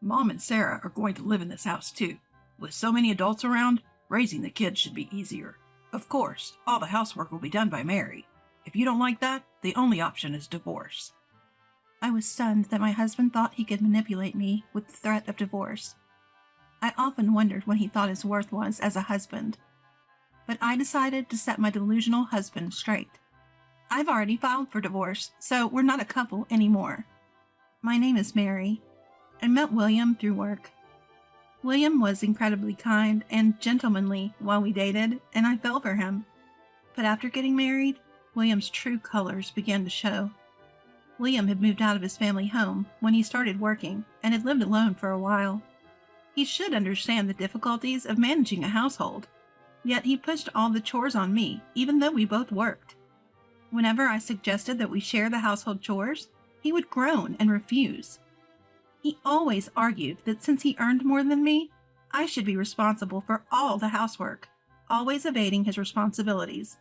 Mom and Sarah are going to live in this house too. With so many adults around, raising the kids should be easier. Of course, all the housework will be done by Mary. If you don't like that, the only option is divorce. I was stunned that my husband thought he could manipulate me with the threat of divorce. I often wondered what he thought his worth was as a husband. But I decided to set my delusional husband straight. I've already filed for divorce, so we're not a couple anymore. My name is Mary. I met William through work. William was incredibly kind and gentlemanly while we dated, and I fell for him. But after getting married, William's true colors began to show. William had moved out of his family home when he started working and had lived alone for a while. He should understand the difficulties of managing a household, yet he pushed all the chores on me, even though we both worked. Whenever I suggested that we share the household chores, he would groan and refuse. He always argued that since he earned more than me, I should be responsible for all the housework, always evading his responsibilities.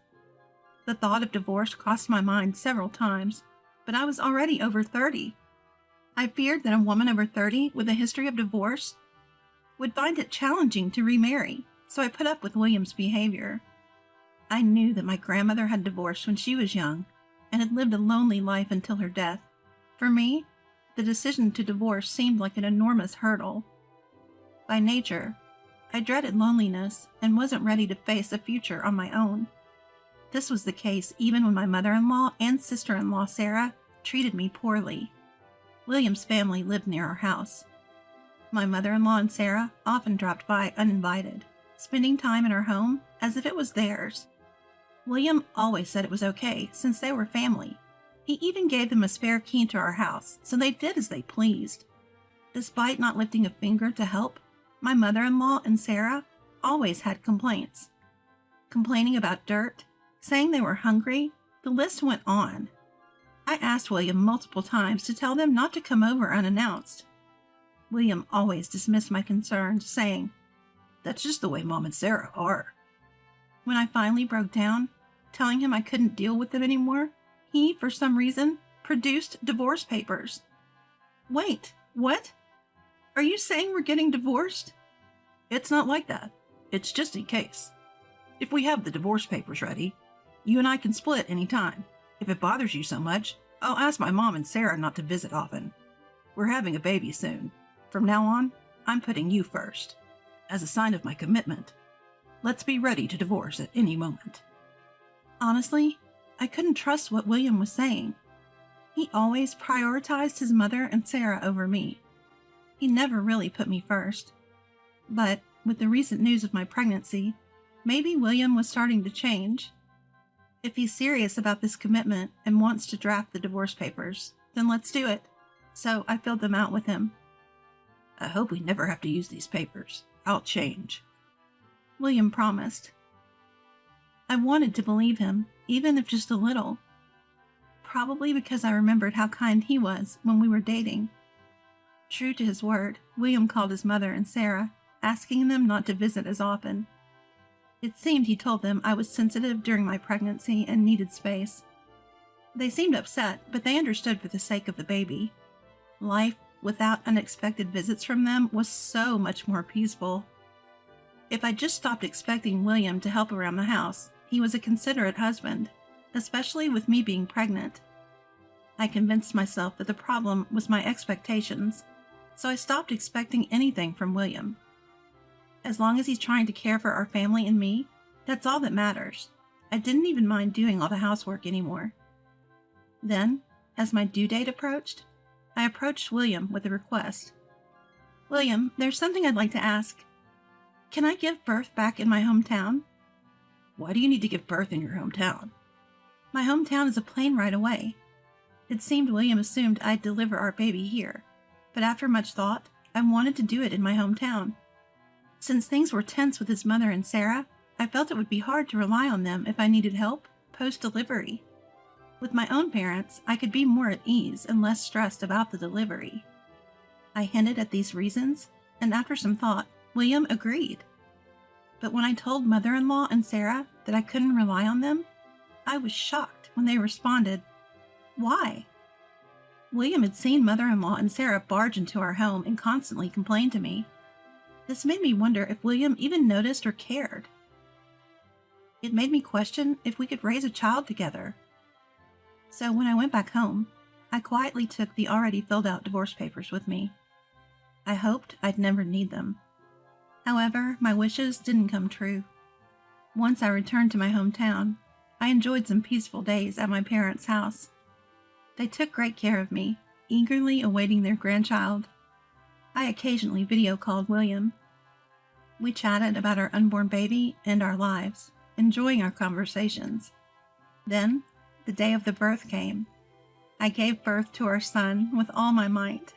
The thought of divorce crossed my mind several times, but I was already over 30. I feared that a woman over 30 with a history of divorce would find it challenging to remarry, so I put up with William's behavior. I knew that my grandmother had divorced when she was young and had lived a lonely life until her death. For me, the decision to divorce seemed like an enormous hurdle. By nature, I dreaded loneliness and wasn't ready to face a future on my own. This was the case even when my mother-in-law and sister-in-law Sarah treated me poorly. William's family lived near our house. My mother-in-law and Sarah often dropped by uninvited, spending time in our home as if it was theirs. William always said it was okay since they were family. He even gave them a spare key to our house, so they did as they pleased. Despite not lifting a finger to help, my mother-in-law and Sarah always had complaints. Complaining about dirt, saying they were hungry, the list went on. I asked William multiple times to tell them not to come over unannounced. William always dismissed my concerns, saying, "That's just the way Mom and Sarah are." When I finally broke down, telling him I couldn't deal with them anymore, he, for some reason, produced divorce papers. Wait, what? Are you saying we're getting divorced? It's not like that. It's just in case. If we have the divorce papers ready, you and I can split any time. If it bothers you so much, I'll ask my mom and Sarah not to visit often. We're having a baby soon. From now on, I'm putting you first. As a sign of my commitment, let's be ready to divorce at any moment. Honestly, I couldn't trust what William was saying. He always prioritized his mother and Sarah over me. He never really put me first. But with the recent news of my pregnancy, maybe William was starting to change. If he's serious about this commitment and wants to draft the divorce papers, then let's do it. So I filled them out with him. I hope we never have to use these papers. I'll change. William promised. I wanted to believe him, even if just a little. Probably because I remembered how kind he was when we were dating. True to his word, William called his mother and Sarah, asking them not to visit as often. It seemed he told them I was sensitive during my pregnancy and needed space. They seemed upset, but they understood for the sake of the baby. Life without unexpected visits from them was so much more peaceful. If I just stopped expecting William to help around the house, he was a considerate husband, especially with me being pregnant. I convinced myself that the problem was my expectations, so I stopped expecting anything from William. As long as he's trying to care for our family and me, that's all that matters. I didn't even mind doing all the housework anymore. Then, as my due date approached, I approached William with a request. William, there's something I'd like to ask. Can I give birth back in my hometown? Why do you need to give birth in your hometown? My hometown is a plane ride away. It seemed William assumed I'd deliver our baby here, but after much thought, I wanted to do it in my hometown. Since things were tense with his mother and Sarah, I felt it would be hard to rely on them if I needed help post-delivery. With my own parents, I could be more at ease and less stressed about the delivery. I hinted at these reasons, and after some thought, William agreed. But when I told mother-in-law and Sarah that I couldn't rely on them, I was shocked when they responded, "Why?" William had seen mother-in-law and Sarah barge into our home and constantly complain to me. This made me wonder if William even noticed or cared. It made me question if we could raise a child together. So when I went back home, I quietly took the already filled out divorce papers with me. I hoped I'd never need them. However, my wishes didn't come true. Once I returned to my hometown, I enjoyed some peaceful days at my parents' house. They took great care of me, eagerly awaiting their grandchild. I occasionally video called William. We chatted about our unborn baby and our lives, enjoying our conversations. Then, the day of the birth came. I gave birth to our son with all my might.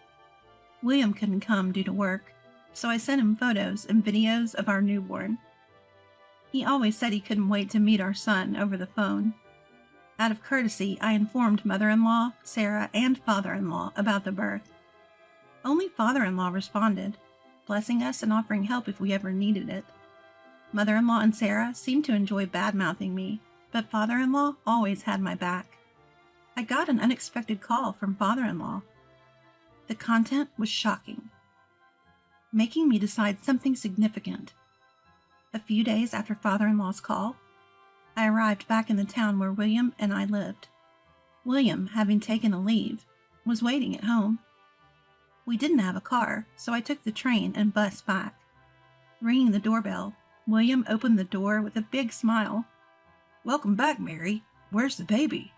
William couldn't come due to work, so I sent him photos and videos of our newborn. He always said he couldn't wait to meet our son over the phone. Out of courtesy, I informed mother-in-law, Sarah, and father-in-law about the birth. Only father-in-law responded, blessing us and offering help if we ever needed it. Mother-in-law and Sarah seemed to enjoy bad-mouthing me, but father-in-law always had my back. I got an unexpected call from father-in-law. The content was shocking, making me decide something significant. A few days after father-in-law's call, I arrived back in the town where William and I lived. William, having taken a leave, was waiting at home. We didn't have a car, so I took the train and bus back. Ringing the doorbell, William opened the door with a big smile. "Welcome back, Mary. Where's the baby?"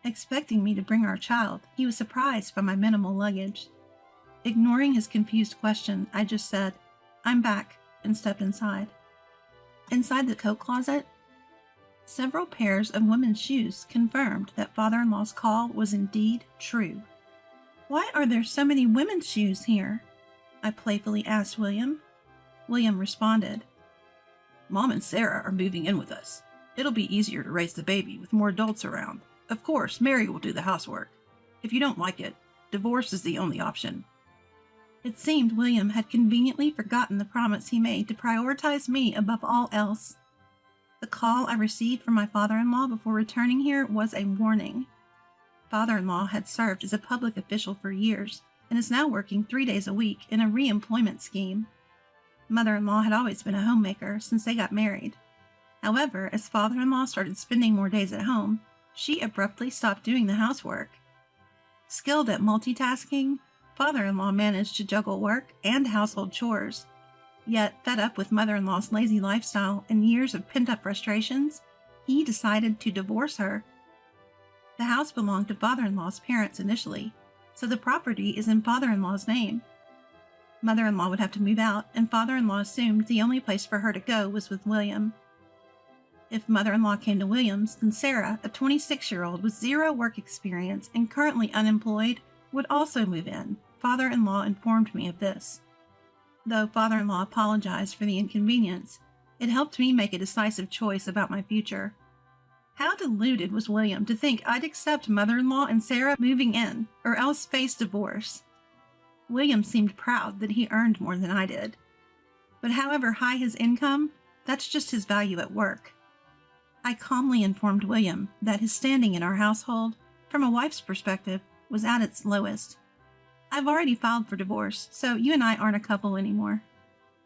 Expecting me to bring our child, he was surprised by my minimal luggage. Ignoring his confused question, I just said, "I'm back," and stepped inside. Inside the coat closet, several pairs of women's shoes confirmed that father-in-law's call was indeed true. "Why are there so many women's shoes here?" I playfully asked William. William responded, "Mom and Sarah are moving in with us. It'll be easier to raise the baby with more adults around. Of course, Mary will do the housework. If you don't like it, divorce is the only option." It seemed William had conveniently forgotten the promise he made to prioritize me above all else. The call I received from my father-in-law before returning here was a warning. Father-in-law had served as a public official for years and is now working 3 days a week in a re-employment scheme. Mother-in-law had always been a homemaker since they got married. However, as father-in-law started spending more days at home, she abruptly stopped doing the housework. Skilled at multitasking, father-in-law managed to juggle work and household chores. Yet, fed up with mother-in-law's lazy lifestyle and years of pent-up frustrations, he decided to divorce her. The house belonged to father-in-law's parents initially, so the property is in father-in-law's name. Mother-in-law would have to move out, and father-in-law assumed the only place for her to go was with William. If mother-in-law came to Williams, then Sarah, a 26-year-old with zero work experience and currently unemployed, would also move in. Father-in-law informed me of this. Though father-in-law apologized for the inconvenience, it helped me make a decisive choice about my future. How deluded was William to think I'd accept mother-in-law and Sarah moving in, or else face divorce? William seemed proud that he earned more than I did. But however high his income, that's just his value at work. I calmly informed William that his standing in our household, from a wife's perspective, was at its lowest. "I've already filed for divorce, so you and I aren't a couple anymore."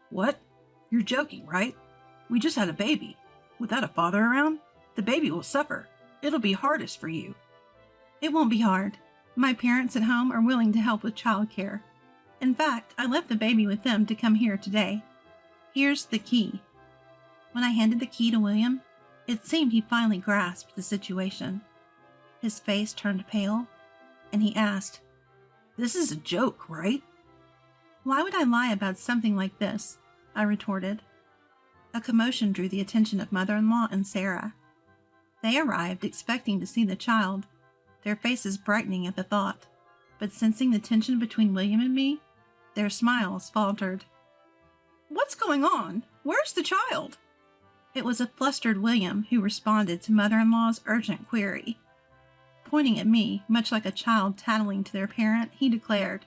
"What? You're joking, right? We just had a baby. Without a father around, the baby will suffer. It'll be hardest for you." "It won't be hard. My parents at home are willing to help with childcare. In fact, I left the baby with them to come here today. Here's the key." When I handed the key to William, it seemed he finally grasped the situation. His face turned pale, and he asked, "This is a joke, right?" "Why would I lie about something like this?" I retorted. A commotion drew the attention of mother-in-law and Sarah. They arrived expecting to see the child, their faces brightening at the thought, but sensing the tension between William and me, their smiles faltered. "What's going on? Where's the child?" It was a flustered William who responded to mother-in-law's urgent query. Pointing at me, much like a child tattling to their parent, he declared,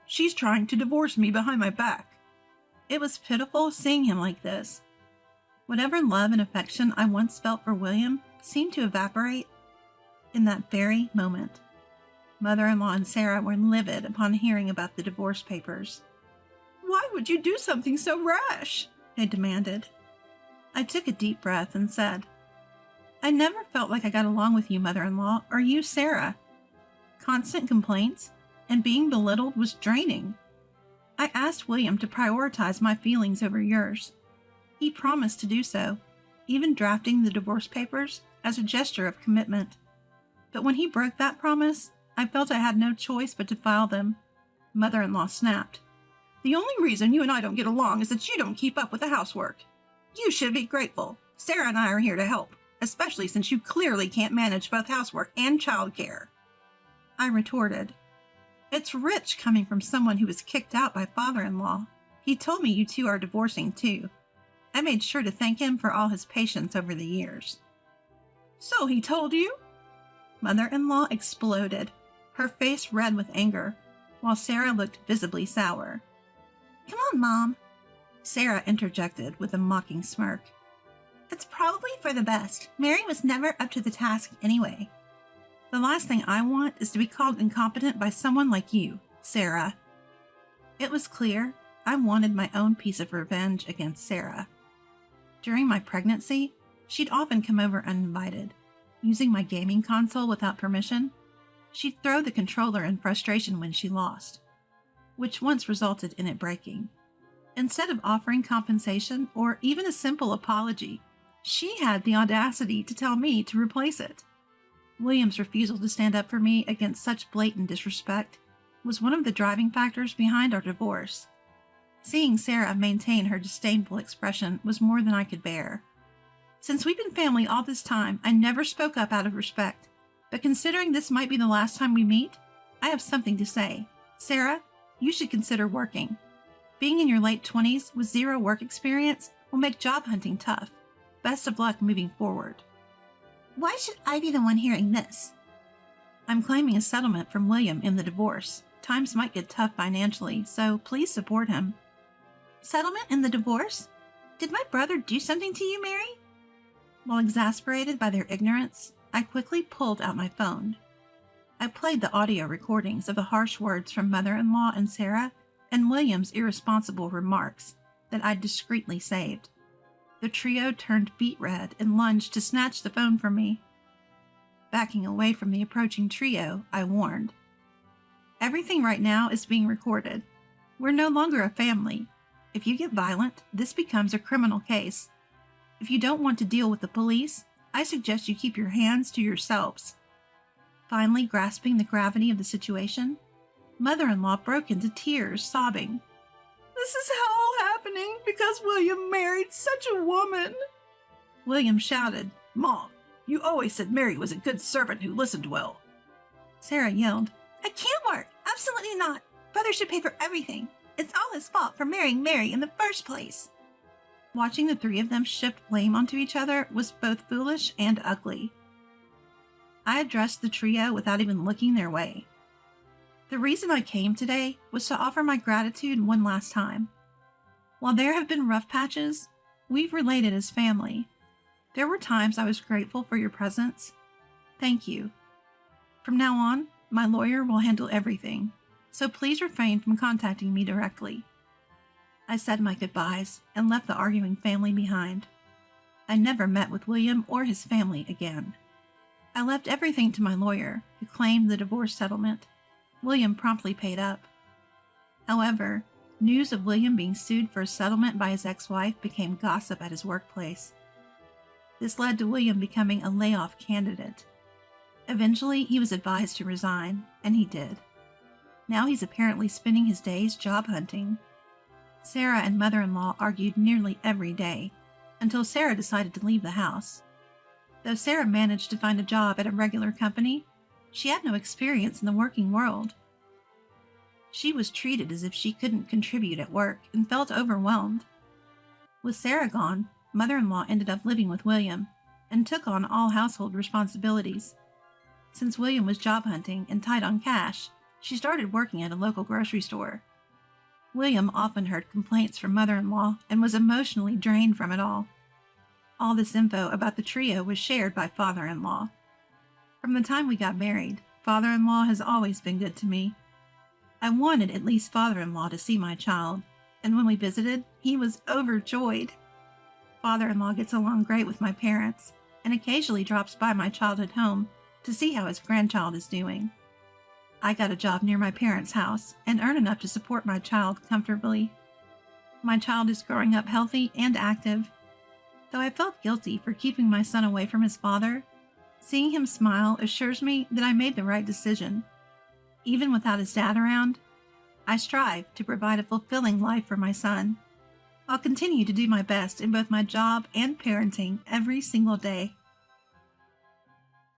"She's trying to divorce me behind my back." It was pitiful seeing him like this. Whatever love and affection I once felt for William seemed to evaporate in that very moment. Mother-in-law and Sarah were livid upon hearing about the divorce papers. Why would you do something so rash? They demanded. I took a deep breath and said, I never felt like I got along with you, mother-in-law, or you, Sarah. Constant complaints and being belittled was draining. I asked William to prioritize my feelings over yours. He promised to do so, even drafting the divorce papers as a gesture of commitment. But when he broke that promise, I felt I had no choice but to file them. Mother-in-law snapped. The only reason you and I don't get along is that you don't keep up with the housework. You should be grateful. Sarah and I are here to help, especially since you clearly can't manage both housework and childcare. I retorted. It's rich coming from someone who was kicked out by father-in-law. He told me you two are divorcing too. I made sure to thank him for all his patience over the years. So he told you? Mother-in-law exploded, her face red with anger, while Sarah looked visibly sour. Come on, Mom, Sarah interjected with a mocking smirk. It's probably for the best. Mary was never up to the task anyway. The last thing I want is to be called incompetent by someone like you, Sarah. It was clear I wanted my own piece of revenge against Sarah. During my pregnancy, she'd often come over uninvited. Using my gaming console without permission, she'd throw the controller in frustration when she lost, which once resulted in it breaking. Instead of offering compensation or even a simple apology, she had the audacity to tell me to replace it. William's refusal to stand up for me against such blatant disrespect was one of the driving factors behind our divorce. Seeing Sarah maintain her disdainful expression was more than I could bear. Since we've been family all this time, I never spoke up out of respect. But considering this might be the last time we meet, I have something to say. Sarah, you should consider working. Being in your late 20s with zero work experience will make job hunting tough. Best of luck moving forward. Why should I be the one hearing this? I'm claiming a settlement from William in the divorce. Times might get tough financially, so please support him. Settlement in the divorce? Did my brother do something to you, Mary? While exasperated by their ignorance, I quickly pulled out my phone. I played the audio recordings of the harsh words from mother-in-law and Sarah and William's irresponsible remarks that I'd discreetly saved. The trio turned beet red and lunged to snatch the phone from me. Backing away from the approaching trio, I warned. Everything right now is being recorded. We're no longer a family. If you get violent, this becomes a criminal case. If you don't want to deal with the police, I suggest you keep your hands to yourselves. Finally grasping the gravity of the situation, mother-in-law broke into tears, sobbing. This is all happening because William married such a woman. William shouted. Mom, you always said Mary was a good servant who listened well. Sarah yelled. I can't work. Absolutely not. Brother should pay for everything. It's all his fault for marrying Mary in the first place. Watching the three of them shift blame onto each other was both foolish and ugly. I addressed the trio without even looking their way. The reason I came today was to offer my gratitude one last time. While there have been rough patches, we've related as family. There were times I was grateful for your presence. Thank you. From now on, my lawyer will handle everything, so please refrain from contacting me directly. I said my goodbyes and left the arguing family behind. I never met with William or his family again. I left everything to my lawyer, who claimed the divorce settlement. William promptly paid up. However, news of William being sued for a settlement by his ex-wife became gossip at his workplace. This led to William becoming a layoff candidate. Eventually, he was advised to resign, and he did. Now he's apparently spending his days job hunting. Sarah and mother-in-law argued nearly every day, until Sarah decided to leave the house. Though Sarah managed to find a job at a regular company, she had no experience in the working world. She was treated as if she couldn't contribute at work and felt overwhelmed. With Sarah gone, mother-in-law ended up living with William and took on all household responsibilities. Since William was job hunting and tight on cash, she started working at a local grocery store. William often heard complaints from mother-in-law and was emotionally drained from it all. All this info about the trio was shared by father-in-law. From the time we got married, father-in-law has always been good to me. I wanted at least father-in-law to see my child, and when we visited, he was overjoyed. Father-in-law gets along great with my parents and occasionally drops by my childhood home to see how his grandchild is doing. I got a job near my parents' house and earn enough to support my child comfortably. My child is growing up healthy and active. Though I felt guilty for keeping my son away from his father, seeing him smile assures me that I made the right decision. Even without his dad around, I strive to provide a fulfilling life for my son. I'll continue to do my best in both my job and parenting every single day.